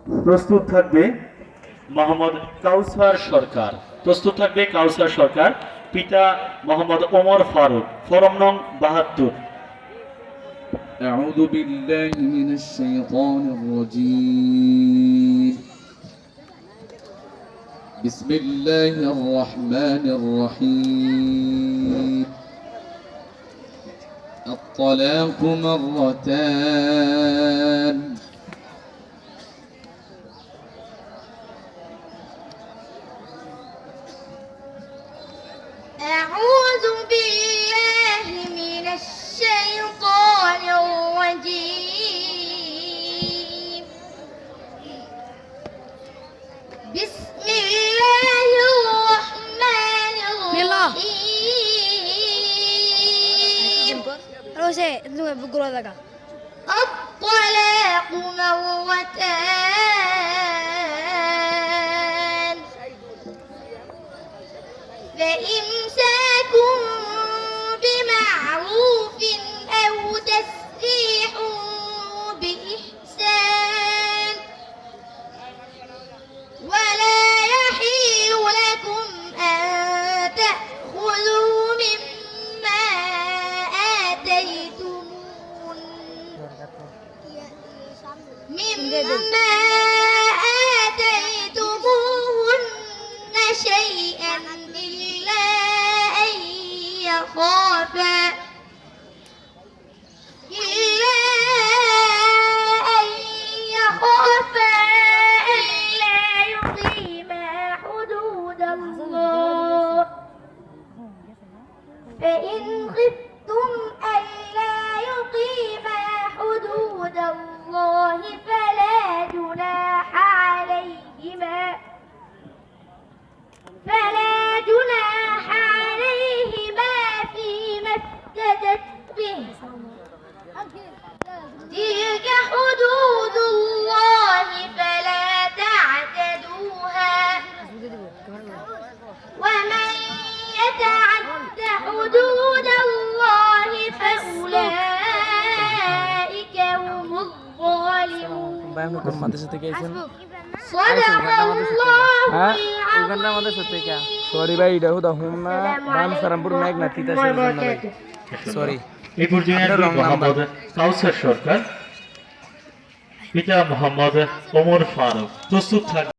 প্রস্তুত থাকবে মোহাম্মদ কাউসার সরকার। প্রস্তুত থাকবে কাউসার সরকার, পিতা মোহাম্মদ ওমর ফারুক, ফরম নং 72। أعوذ بالله من الشيطان الرجيم. بسم الله الرحمن الرحيم. الطلاق مرتان. أعوذ بالله من الشيطان الرجيم. بسم الله الرحمن الرحيم. الطلاق مرتان، فإمساك بمعروف أو تسريح بإحسان، ولا يحل لكم أن تأخذوا مما آتيتموهن شيئا إلا أن يخافا ألا يقيما حدود الله، فإن خفتم ألا يقيما حدود الله فلا جناح عليهما فيما افتدت به. تلك حدود الله فلا تعتدوها، ومن يتعد حدود الله فأولئك هم الظالمون. সরি ভাই এটা হুদা হুম না বান সারামপুর মেঘ না তিতা সরি এই পর্যায়ে মোহাম্মদ কাউসার সরকার, পিতা মোহাম্মদ ওমর ফারুক। প্রস্তুত থাকবে